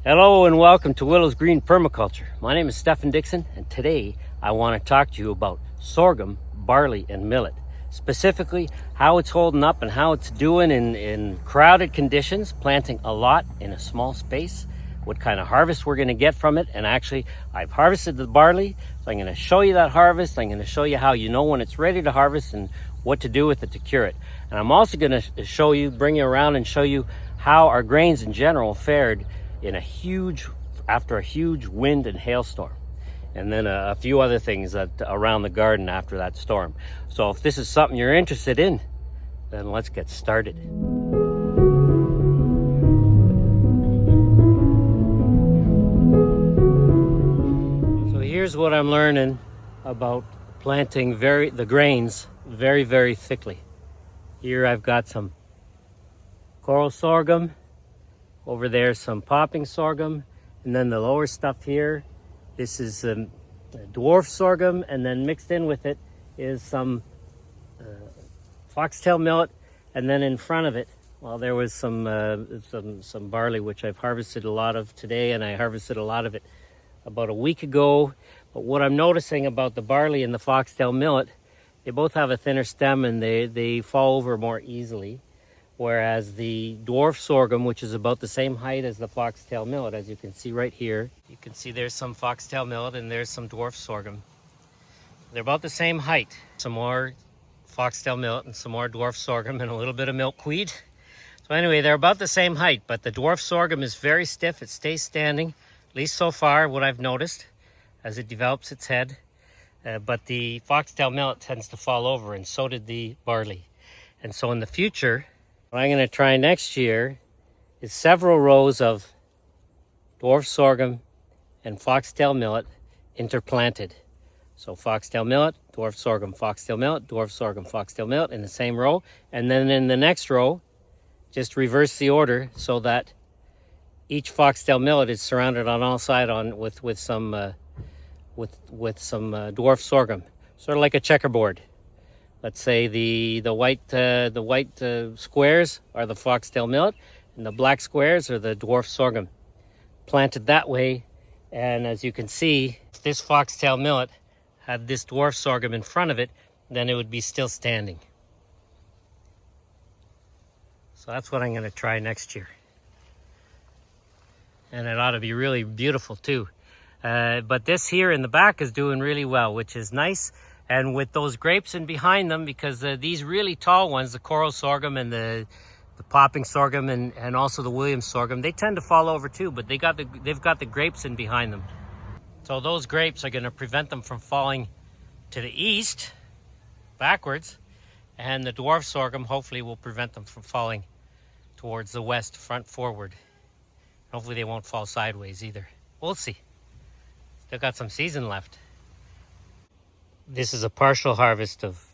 Hello and welcome to Willow's Green Permaculture. My name is Stephen Dixon, and today I want to talk to you about sorghum, barley, and millet. Specifically, how it's holding up and how it's doing in crowded conditions, planting a lot in a small space, what kind of harvest we're going to get from it. And actually, I've harvested the barley, so I'm going to show you that harvest. I'm going to show you how you know when it's ready to harvest and what to do with it to cure it. And I'm also going to show you, bring you around and show you how our grains in general fared after a huge wind and hailstorm, and then a few other things around the garden after that storm. So if this is something you're interested in, then let's get started. So here's what I'm learning about planting the grains very, very thickly. Here I've got some coral sorghum. Over there, some popping sorghum, and then the lower stuff here, this is dwarf sorghum, and then mixed in with it is some foxtail millet, and then in front of it, well, there was some barley, which I've harvested a lot of today, and I harvested a lot of it about a week ago. But what I'm noticing about the barley and the foxtail millet, they both have a thinner stem and they fall over more easily. Whereas the dwarf sorghum, which is about the same height as the foxtail millet, as you can see right here, you can see there's some foxtail millet and there's some dwarf sorghum. They're about the same height. Some more foxtail millet and some more dwarf sorghum and a little bit of milkweed. So anyway, they're about the same height, but the dwarf sorghum is very stiff. It stays standing, at least so far, what I've noticed, as it develops its head. But the foxtail millet tends to fall over, and so did the barley. And so in the future, what I'm going to try next year is several rows of dwarf sorghum and foxtail millet interplanted. So foxtail millet, dwarf sorghum, foxtail millet, dwarf sorghum, foxtail millet in the same row. And then in the next row, just reverse the order so that each foxtail millet is surrounded on all sides with some dwarf sorghum, sort of like a checkerboard. Let's say the white squares are the foxtail millet, and the black squares are the dwarf sorghum. Planted that way, and as you can see, if this foxtail millet had this dwarf sorghum in front of it, then it would be still standing. So that's what I'm going to try next year. And it ought to be really beautiful too. But this here in the back is doing really well, which is nice. And with those grapes in behind them, because these really tall ones, the coral sorghum and the popping sorghum and also the Williams sorghum, they tend to fall over too, but they've got the grapes in behind them. So those grapes are going to prevent them from falling to the east, backwards, and the dwarf sorghum hopefully will prevent them from falling towards the west, front forward. Hopefully they won't fall sideways either. We'll see. Still got some season left. This is a partial harvest of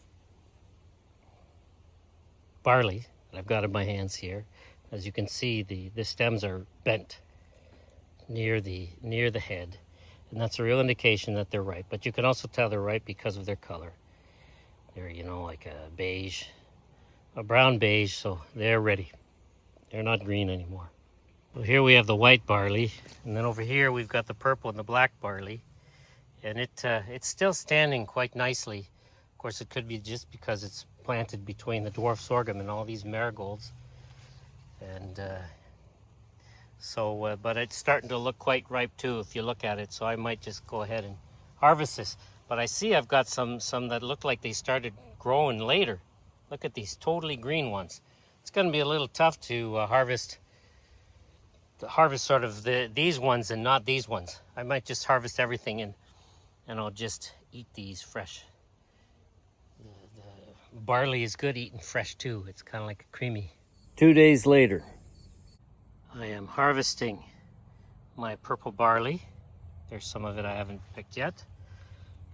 barley that I've got in my hands here. As you can see, the stems are bent near the head, and that's a real indication that they're ripe. But you can also tell they're ripe because of their color. They're, like a beige, a brown beige, so they're ready. They're not green anymore. So here we have the white barley, and then over here we've got the purple and the black barley. And it's still standing quite nicely. Of course, it could be just because it's planted between the dwarf sorghum and all these marigolds. And but it's starting to look quite ripe too if you look at it. So I might just go ahead and harvest this. But I see I've got some that look like they started growing later. Look at these totally green ones. It's going to be a little tough to harvest sort of these ones and not these ones. I might just harvest everything and I'll just eat these fresh. The barley is good eating fresh too. It's kind of like a creamy. 2 days later, I am harvesting my purple barley. There's some of it I haven't picked yet.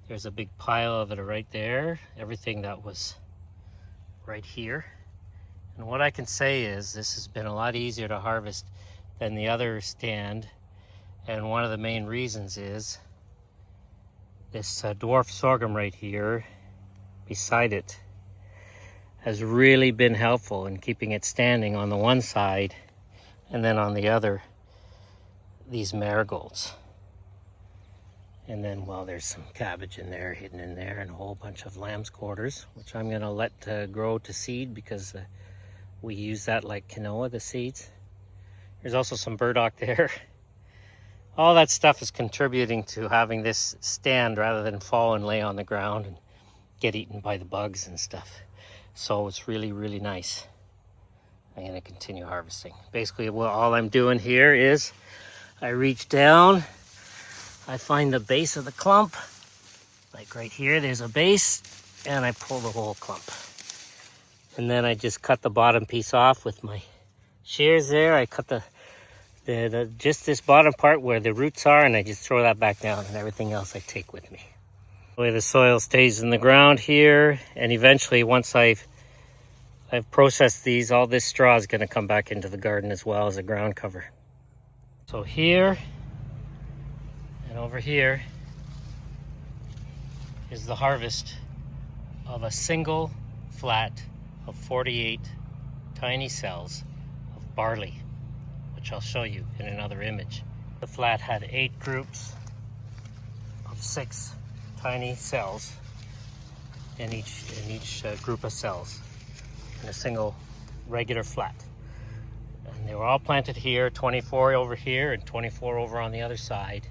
There's a big pile of it right there. Everything that was right here. And what I can say is this has been a lot easier to harvest than the other stand. And one of the main reasons is this dwarf sorghum right here beside it has really been helpful in keeping it standing on the one side, and then on the other these marigolds. And then, well, there's some cabbage in there, hidden in there, and a whole bunch of lamb's quarters, which I'm gonna let grow to seed because we use that like quinoa, the seeds. There's also some burdock there. All that stuff is contributing to having this stand rather than fall and lay on the ground and get eaten by the bugs and stuff. So it's really, really nice. I'm going to continue harvesting. Basically, all I'm doing here is I reach down, I find the base of the clump. Like right here, there's a base, and I pull the whole clump. And then I just cut the bottom piece off with my shears there. I cut just this bottom part where the roots are, and I just throw that back down, and everything else I take with me. The way the soil stays in the ground here, and eventually once I've processed these, all this straw is going to come back into the garden as well as a ground cover. So here and over here is the harvest of a single flat of 48 tiny cells of barley, which I'll show you in another image. The flat had 8 groups of 6 tiny cells in each group of cells in a single regular flat. And they were all planted here, 24 over here and 24 over on the other side,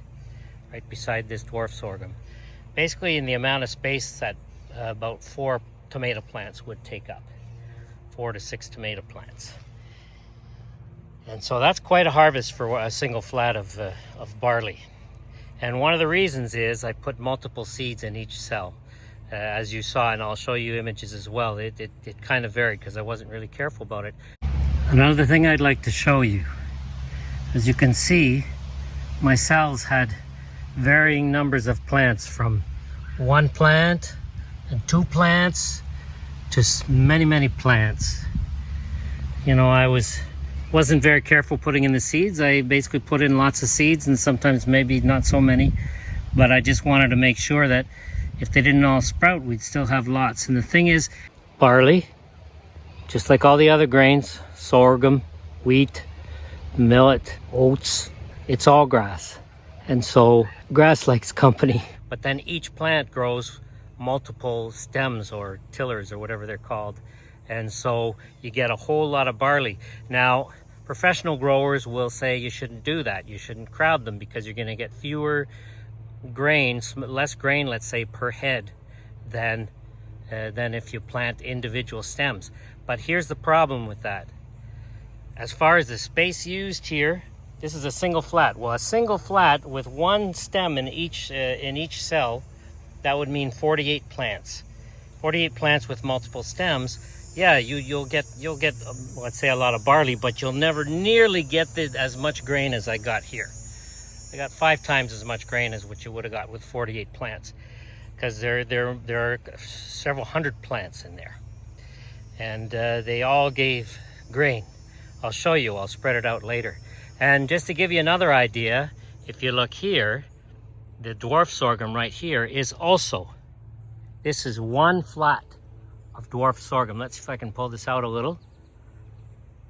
right beside this dwarf sorghum. Basically in the amount of space that about 4 tomato plants would take up, 4 to 6 tomato plants. And so that's quite a harvest for a single flat of barley. And one of the reasons is I put multiple seeds in each cell. As you saw, and I'll show you images as well, it kind of varied because I wasn't really careful about it. Another thing I'd like to show you, as you can see, my cells had varying numbers of plants, from 1 plant and 2 plants to many, many plants. You know, I wasn't very careful putting in the seeds. I basically put in lots of seeds and sometimes maybe not so many, but I just wanted to make sure that if they didn't all sprout, we'd still have lots. And the thing is, barley, just like all the other grains, sorghum, wheat, millet, oats, it's all grass. And so grass likes company. But then each plant grows multiple stems or tillers or whatever they're called. And so you get a whole lot of barley. Now, professional growers will say you shouldn't do that. You shouldn't crowd them because you're going to get fewer grains, less grain, let's say, per head than if you plant individual stems. But here's the problem with that. As far as the space used here, this is a single flat. Well, a single flat with 1 stem in each cell, that would mean 48 plants. 48 plants with multiple stems. Yeah, you'll get let's say a lot of barley, but you'll never nearly get as much grain as I got here. I got 5 times as much grain as what you would have got with 48 plants, because there are several hundred plants in there, and they all gave grain. I'll show you. I'll spread it out later. And just to give you another idea, if you look here, the dwarf sorghum right here is also, this is 1 flat of dwarf sorghum. Let's see if I can pull this out a little.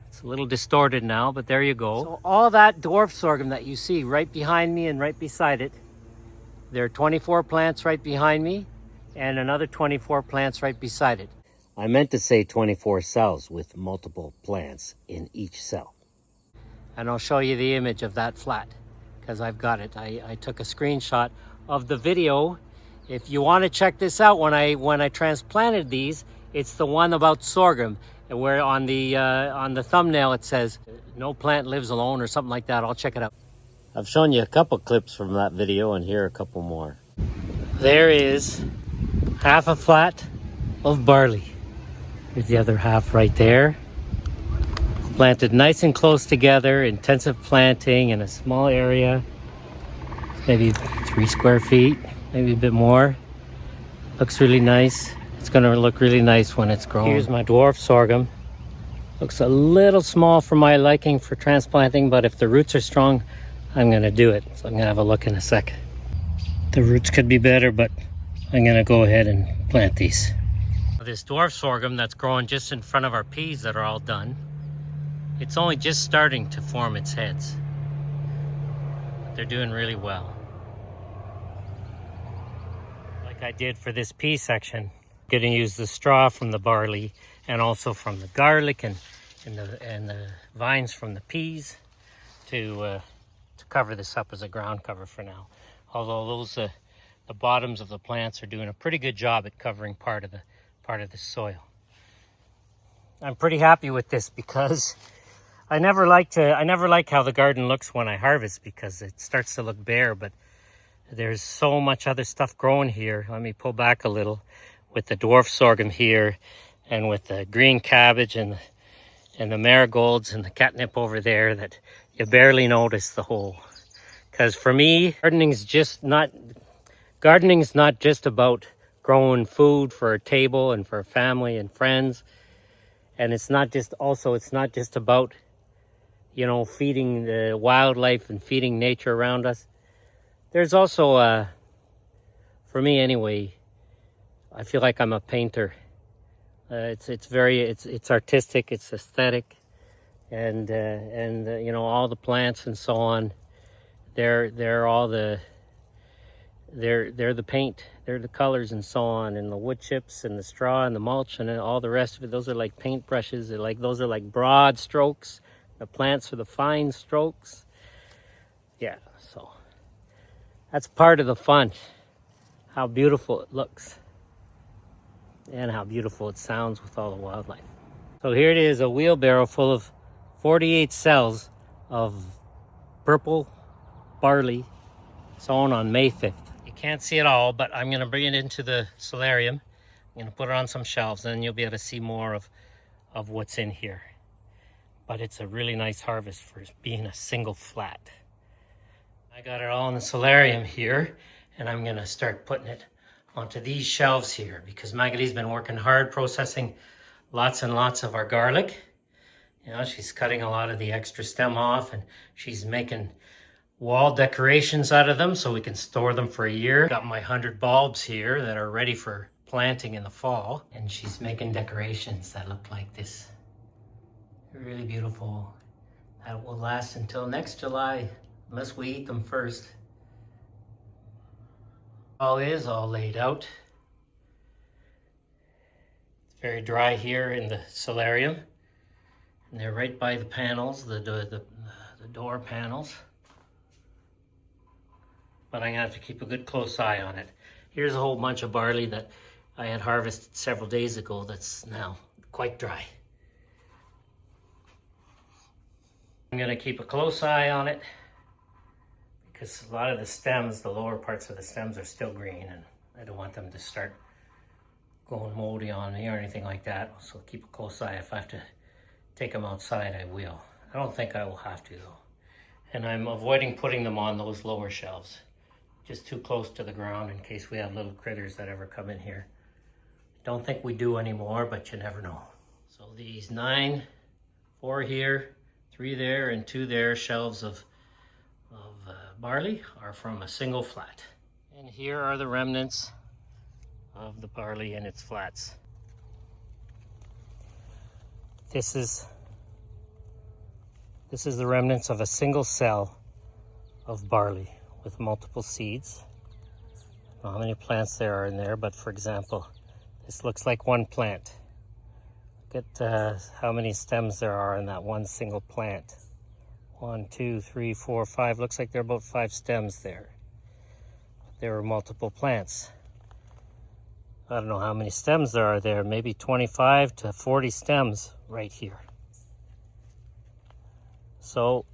It's a little distorted now, but there you go. So all that dwarf sorghum that you see right behind me and right beside it, there are 24 plants right behind me and another 24 plants right beside it. I meant to say 24 cells with multiple plants in each cell. And I'll show you the image of that flat because I've got it. I took a screenshot of the video. If you want to check this out, when I transplanted these, it's the one about sorghum, where on the thumbnail it says no plant lives alone or something like that. I'll check it out. I've shown you a couple clips from that video, and here are a couple more. There is half a flat of barley. Here's the other half right there. Planted nice and close together, intensive planting in a small area, maybe 3 square feet, maybe a bit more. Looks really nice. It's going to look really nice when it's grown. Here's my dwarf sorghum. Looks a little small for my liking for transplanting, but if the roots are strong, I'm going to do it. So I'm going to have a look in a sec. The roots could be better, but I'm going to go ahead and plant these. This dwarf sorghum that's growing just in front of our peas that are all done, it's only just starting to form its heads. They're doing really well. Like I did for this pea section, I'm going to use the straw from the barley and also from the garlic and the vines from the peas to cover this up as a ground cover for now. Although those the bottoms of the plants are doing a pretty good job at covering part of the soil. I'm pretty happy with this because I never like how the garden looks when I harvest because it starts to look bare, but there's so much other stuff growing here. Let me pull back a little with the dwarf sorghum here and with the green cabbage and the marigolds and the catnip over there that you barely notice the whole. Because for me, gardening's not just about growing food for a table and for family and friends. And it's not just about, feeding the wildlife and feeding nature around us. There's also, for me anyway, I feel like I'm a painter. It's artistic, it's aesthetic, and all the plants and so on. They're the paint, they're the colors and so on, and the wood chips and the straw and the mulch and all the rest of it. Those are like paint brushes. Those are like broad strokes. The plants are the fine strokes. Yeah, so that's part of the fun. How beautiful it looks and how beautiful it sounds with all the wildlife. So here it is, a wheelbarrow full of 48 cells of purple barley sown on May 5th. You can't see it all, but I'm going to bring it into the solarium. I'm going to put it on some shelves, and then you'll be able to see more of what's in here. But it's a really nice harvest for being a single flat. I got it all in the solarium here, and I'm going to start putting it onto these shelves here because Magalee's been working hard processing lots and lots of our garlic. She's cutting a lot of the extra stem off, and she's making wall decorations out of them so we can store them for a year. Got my 100 bulbs here that are ready for planting in the fall, and she's making decorations that look like this. Really beautiful. That will last until next July, unless we eat them first. All is all laid out. It's very dry here in the solarium, and they're right by the panels, the door panels. But I'm gonna have to keep a good close eye on it. Here's a whole bunch of barley that I had harvested several days ago that's now quite dry. I'm gonna keep a close eye on it because a lot of the stems, the lower parts of the stems are still green, and I don't want them to start going moldy on me or anything like that. So keep a close eye. If I have to take them outside, I will. I don't think I will have to though. And I'm avoiding putting them on those lower shelves, just too close to the ground in case we have little critters that ever come in here. Don't think we do anymore, but you never know. So these 9, 4 here, 3 there, and 2 there shelves of barley are from a single flat. And here are the remnants of the barley in its flats. This is the remnants of a single cell of barley with multiple seeds. I don't know how many plants there are in there, but for example, this looks like one plant. Look at how many stems there are in that one single plant. 1, 2, 3, 4, 5. Looks like there are about 5 stems there. There are multiple plants. I don't know how many stems there are there. Maybe 25 to 40 stems right here. So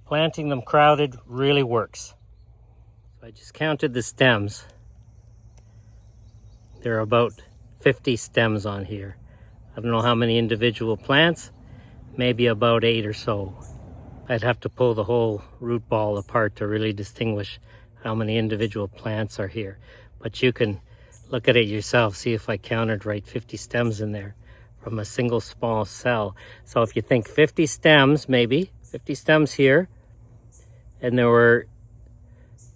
planting them crowded really works. So I just counted the stems. There are about 50 stems on here. I don't know how many individual plants, maybe about 8 or so. I'd have to pull the whole root ball apart to really distinguish how many individual plants are here. But you can look at it yourself, see if I counted right, 50 stems in there from a single small cell. So if you think 50 stems, maybe 50 stems here, and there were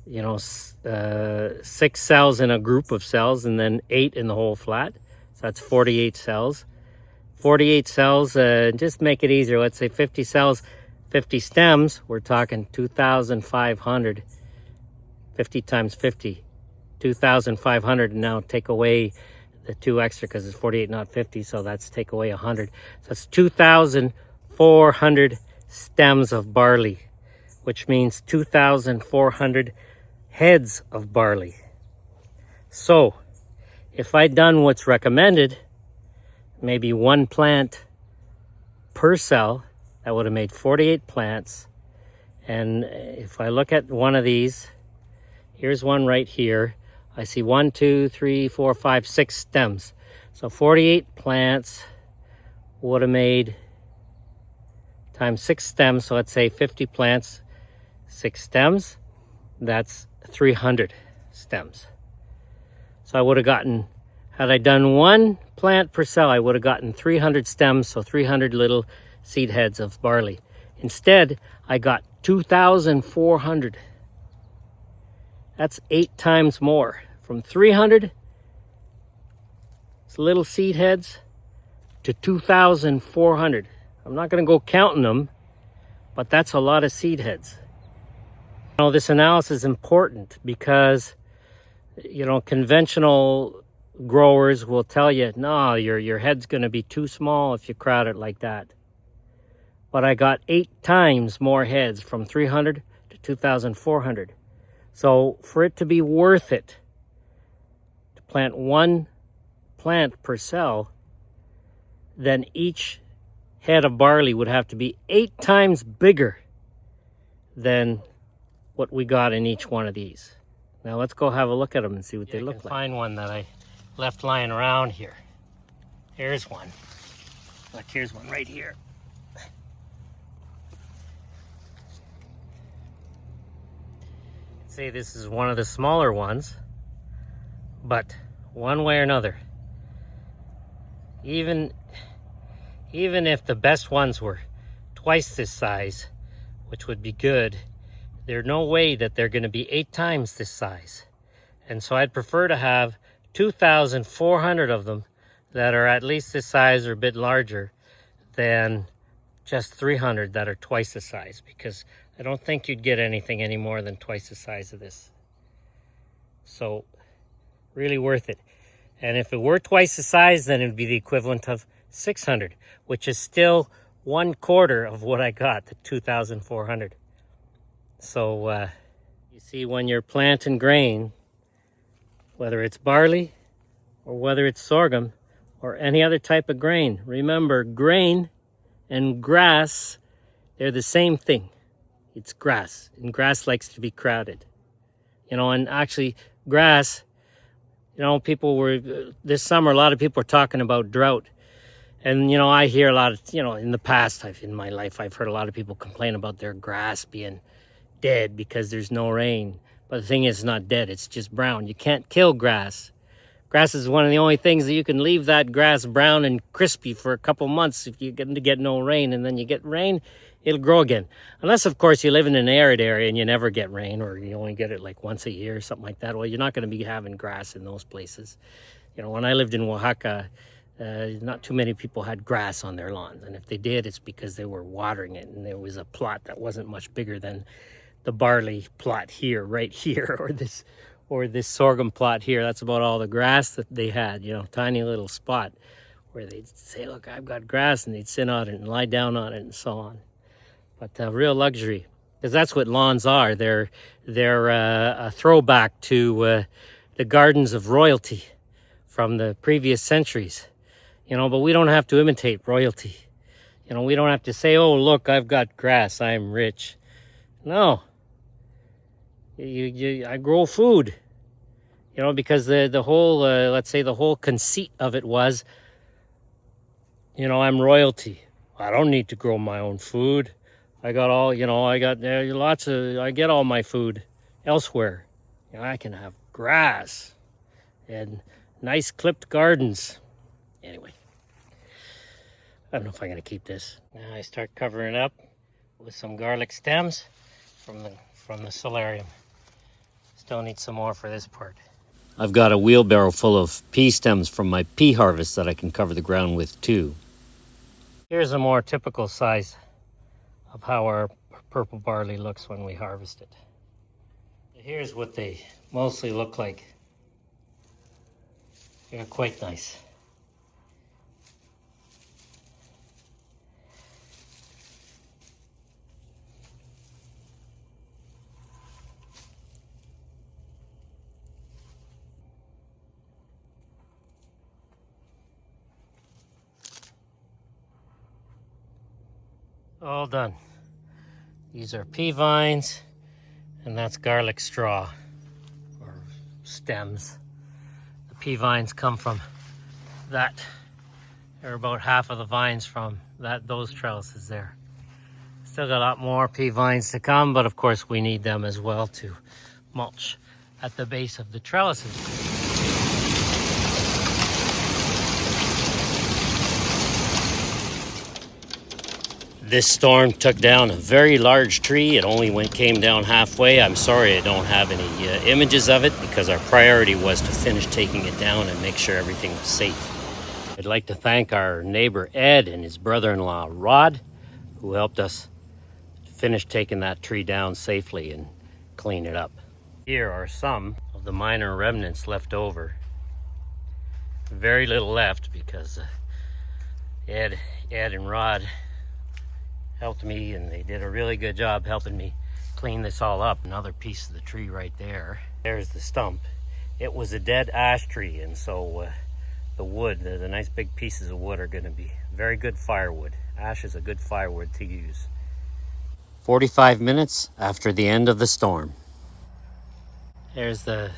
6 cells in a group of cells and then 8 in the whole flat, so that's 48 cells. 48 cells, just make it easier, let's say 50 cells, 50 stems, we're talking 2,500. 50 times 50, 2,500. And now take away the 2 extra because it's 48, not 50. So that's take away 100. So that's 2,400 stems of barley, which means 2,400 heads of barley. So if I'd done what's recommended, maybe 1 plant per cell, that would have made 48 plants. And if I look at one of these, here's one right here. I see 1, 2, 3, 4, 5, 6 stems. So 48 plants would have made times 6 stems. So let's say 50 plants, 6 stems. That's 300 stems. So I would have gotten, had I done 1 plant per cell, I would have gotten 300 stems. So 300 little seed heads of barley. Instead, I got 2,400. That's 8 times more. From 300 little seed heads to 2,400. I'm not going to go counting them, but that's a lot of seed heads. You know, this analysis is important because, you know, conventional growers will tell you, no, your head's going to be too small if you crowd it like that. But I got 8 times more heads from 300 to 2,400. So for it to be worth it to plant 1 plant per cell, then each head of barley would have to be 8 times bigger than what we got in each one of these. Now let's go have a look at them and see what they look like. Find one that I left lying around here. Here's one. Look, here's one right here. Say this is one of the smaller ones, but one way or another, even if the best ones were twice this size, which would be good, there's no way that they're going to be 8 times this size. And so I'd prefer to have 2,400 of them that are at least this size or a bit larger than just 300 that are twice the size, because I don't think you'd get anything any more than twice the size of this. So really worth it. And if it were twice the size, then it would be the equivalent of 600, which is still 1/4 of what I got, the 2,400. So you see, when you're planting grain, whether it's barley or whether it's sorghum or any other type of grain, remember, grain and grass, they're the same thing. It's grass, and grass likes to be crowded. You know, and actually grass, you know, people were, this summer, a lot of people were talking about drought. And, you know, I hear a lot of, you know, in the past, in my life, I've heard a lot of people complain about their grass being dead because there's no rain. But the thing is, it's not dead, it's just brown. You can't kill grass. Grass is one of the only things that you can leave that grass brown and crispy for a couple months if you get no rain, and then you get rain, it'll grow again. Unless, of course, you live in an arid area and you never get rain, or you only get it like once a year or something like that. Well, you're not going to be having grass in those places. You know, when I lived in Oaxaca, not too many people had grass on their lawns. And if they did, it's because they were watering it, and there was a plot that wasn't much bigger than the barley plot here, right here, or this sorghum plot here. That's about all the grass that they had, you know, tiny little spot where they'd say, look, I've got grass, and they'd sit on it and lie down on it and so on. But real luxury, because that's what lawns are. They're a throwback to the gardens of royalty from the previous centuries. You know, but we don't have to imitate royalty. You know, we don't have to say, oh, look, I've got grass, I'm rich. No. I grow food. You know, because the whole, let's say the whole conceit of it was, you know, I'm royalty. I don't need to grow my own food. I got all, you know, I get all my food elsewhere. You know, I can have grass and nice clipped gardens. Anyway, I don't know if I'm going to keep this. Now I start covering it up with some garlic stems from the solarium. Still need some more for this part. I've got a wheelbarrow full of pea stems from my pea harvest that I can cover the ground with too. Here's a more typical size of how our purple barley looks when we harvest it. Here's what they mostly look like. They're quite nice. All done. These are pea vines, and that's garlic straw, or stems. The pea vines come from that. There are about half of the vines from those trellises there. Still got a lot more pea vines to come, but of course we need them as well to mulch at the base of the trellises. This storm took down a very large tree. It only came down halfway. I'm sorry I don't have any images of it because our priority was to finish taking it down and make sure everything was safe. I'd like to thank our neighbor Ed and his brother-in-law Rod, who helped us finish taking that tree down safely and clean it up. Here are some of the minor remnants left over. Very little left because Ed and Rod helped me, and they did a really good job helping me clean this all up. Another piece of the tree right there. There's the stump. It was a dead ash tree, and so the wood, the nice big pieces of wood, are going to be very good firewood. Ash is a good firewood to use. 45 minutes after the end of the storm. There's the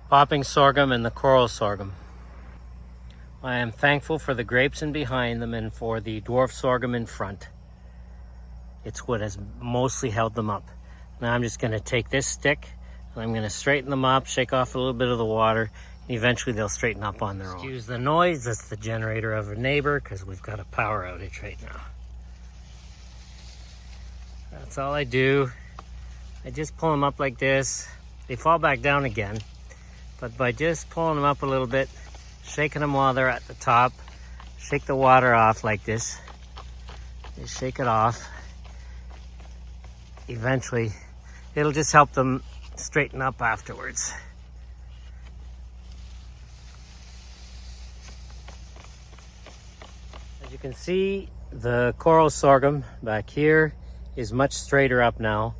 popping sorghum and the coral sorghum. I am thankful for the grapes in behind them and for the dwarf sorghum in front. It's what has mostly held them up. Now I'm just going to take this stick and I'm going to straighten them up, shake off a little bit of the water, and eventually they'll straighten up on their own. Excuse the noise, that's the generator of a neighbor because we've got a power outage right now. That's all I do. I just pull them up like this. They fall back down again, but by just pulling them up a little bit, shaking them while they're at the top, shake the water off like this. Just shake it off. Eventually, it'll just help them straighten up afterwards. As you can see, the coral sorghum back here is much straighter up now,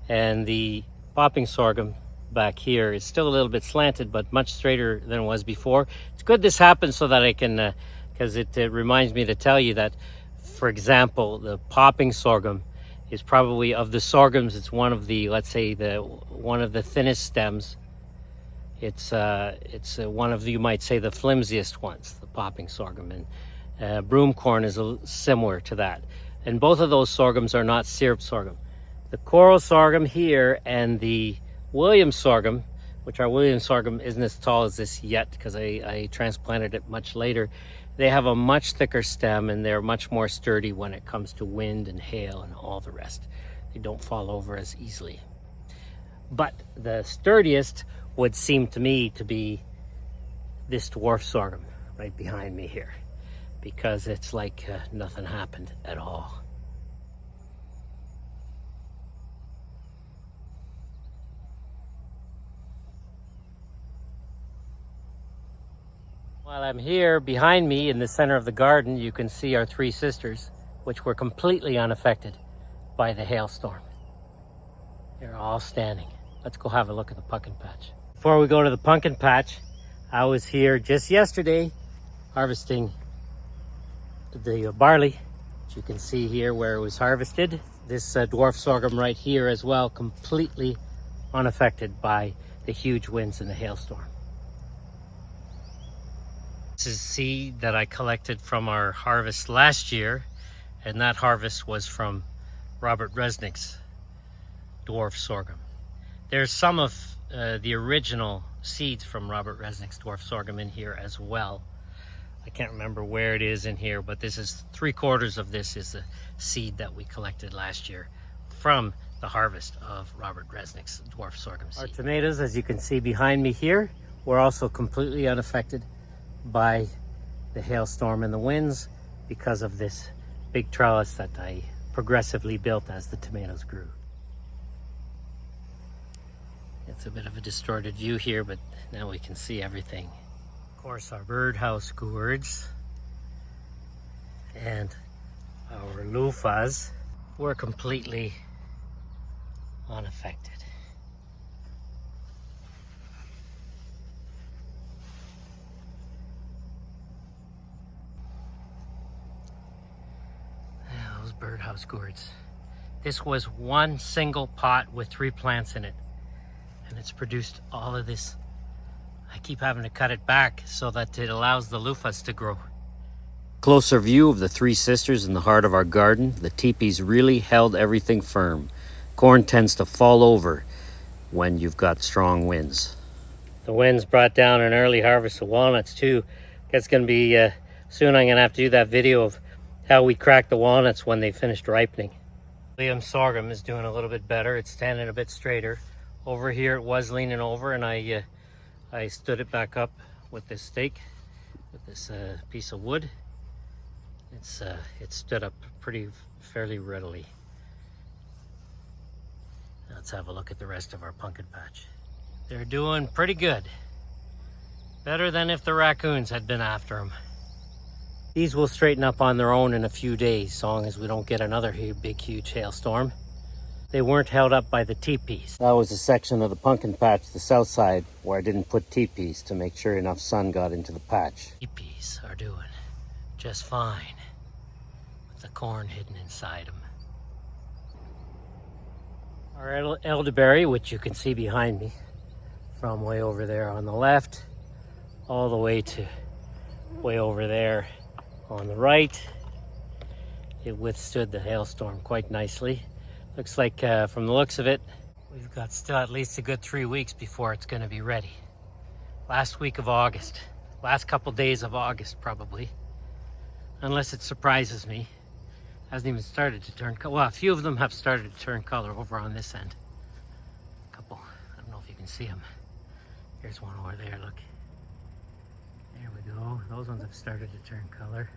and the popping sorghum back here is still a little bit slanted, but much straighter than it was before. It's good this happens so that I can, because it reminds me to tell you that, for example, the popping sorghum is probably, of the sorghums, it's one of the, let's say, one of the thinnest stems. It's one of the, you might say, the flimsiest ones, the popping sorghum, and broomcorn is similar to that. And both of those sorghums are not syrup sorghum. The coral sorghum here and the Williams sorghum, which our Williams sorghum isn't as tall as this yet because I transplanted it much later. They have a much thicker stem and they're much more sturdy when it comes to wind and hail and all the rest. They don't fall over as easily. But the sturdiest would seem to me to be this dwarf sorghum right behind me here, because it's like nothing happened at all. While I'm here, behind me in the center of the garden, you can see our three sisters, which were completely unaffected by the hailstorm. They're all standing. Let's go have a look at the pumpkin patch. Before we go to the pumpkin patch, I was here just yesterday harvesting the barley, which you can see here where it was harvested. This dwarf sorghum right here as well, completely unaffected by the huge winds and the hailstorm. This is seed that I collected from our harvest last year, and that harvest was from Robert Resnick's dwarf sorghum. There's some of the original seeds from Robert Resnick's dwarf sorghum in here as well. I can't remember where it is in here, but this is 3/4 of this is the seed that we collected last year from the harvest of Robert Resnick's dwarf sorghum seed. Our tomatoes, as you can see behind me here, were also completely unaffected by the hailstorm and the winds because of this big trellis that I progressively built as the tomatoes grew. It's a bit of a distorted view here, but now we can see everything. Of course, our birdhouse gourds and our loofahs were completely unaffected. Yeah, those birdhouse gourds. This was one single pot with 3 plants in it, and it's produced all of this. I keep having to cut it back so that it allows the loofahs to grow. Closer view of the 3 sisters in the heart of our garden. The teepees really held everything firm. Corn tends to fall over when you've got strong winds. The winds brought down an early harvest of walnuts too. It's going to be, soon I'm going to have to do that video of how we cracked the walnuts when they finished ripening. Liam's sorghum is doing a little bit better. It's standing a bit straighter. Over here it was leaning over, and I stood it back up with this stake, with this piece of wood. It stood up fairly readily. Let's have a look at the rest of our pumpkin patch. They're doing pretty good. Better than if the raccoons had been after them. These will straighten up on their own in a few days, as long as we don't get another big, huge hailstorm. They weren't held up by the teepees. That was a section of the pumpkin patch, the south side, where I didn't put teepees to make sure enough sun got into the patch. Teepees are doing just fine with the corn hidden inside them. Our elderberry, which you can see behind me, from way over there on the left, all the way to way over there on the right. It withstood the hailstorm quite nicely. Looks like from the looks of it, we've got still at least a good 3 weeks before it's going to be ready. Last week of August, last couple days of August probably, unless it surprises me. Hasn't even started to turn color. Well, a few of them have started to turn color over on this end. A couple, I don't know if you can see them. Here's one over there, look. There we go. Those ones have started to turn color.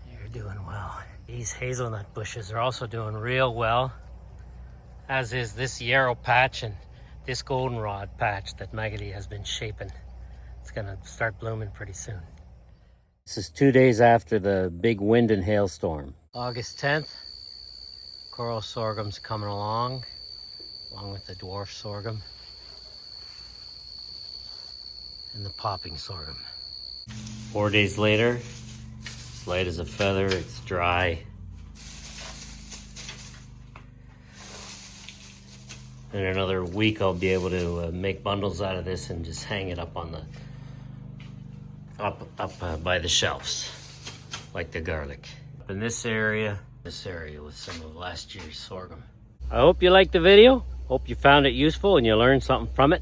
They're doing well. These hazelnut bushes are also doing real well, as is this yarrow patch and this goldenrod patch that Magali has been shaping. It's gonna start blooming pretty soon. This is 2 days after the big wind and hailstorm. August 10th, coral sorghum's coming along with the dwarf sorghum and the popping sorghum. 4 days later, it's light as a feather, it's dry. In another week, I'll be able to make bundles out of this and just hang it up on the by the shelves, like the garlic. In this area with some of last year's sorghum. I hope you liked the video. Hope you found it useful and you learned something from it.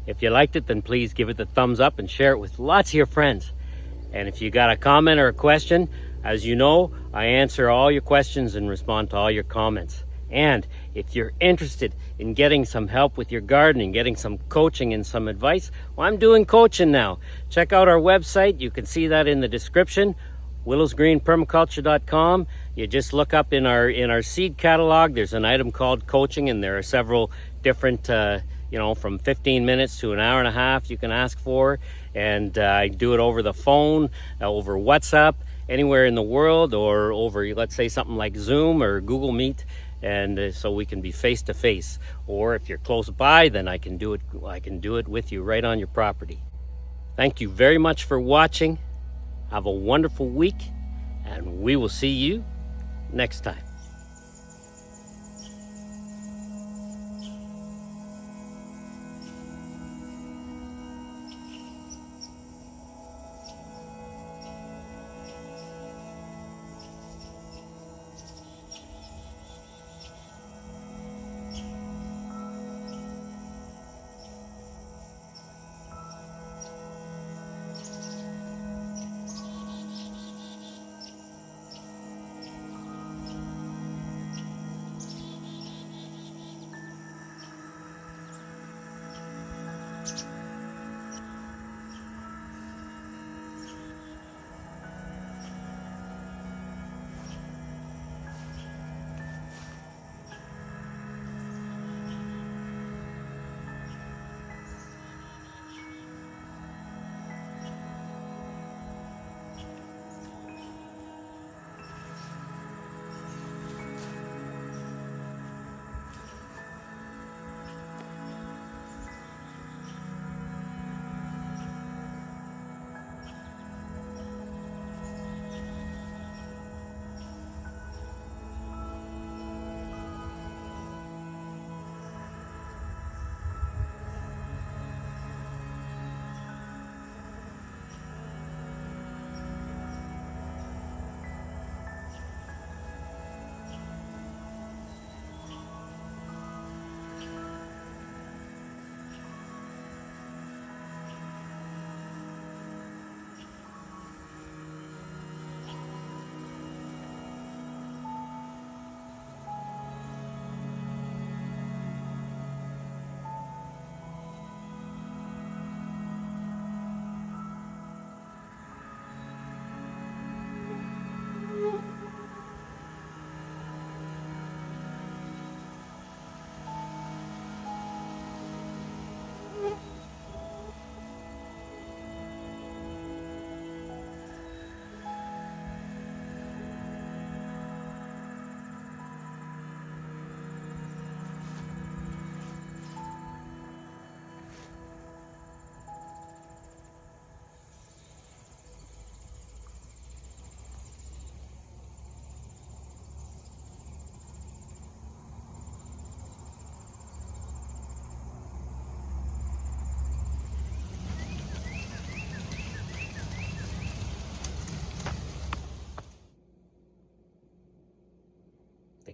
If you liked it, then please give it the thumbs up and share it with lots of your friends. And if you got a comment or a question, as you know, I answer all your questions and respond to all your comments. And if you're interested in getting some help with your gardening, getting some coaching and some advice, well, I'm doing coaching now. Check out our website. You can see that in the description, willowsgreenpermaculture.com. You just look up in our seed catalog, there's an item called coaching, and there are several different, from 15 minutes to an hour and a half you can ask for. And I do it over the phone, over WhatsApp, anywhere in the world, or over, let's say, something like Zoom or Google Meet. And so we can be face to face, or if you're close by, then I can do it with you right on your property. Thank you very much for watching. Have a wonderful week, and we will see you next time.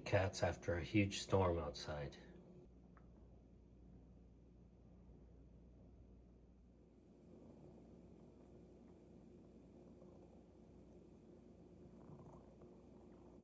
the cats after a huge storm outside.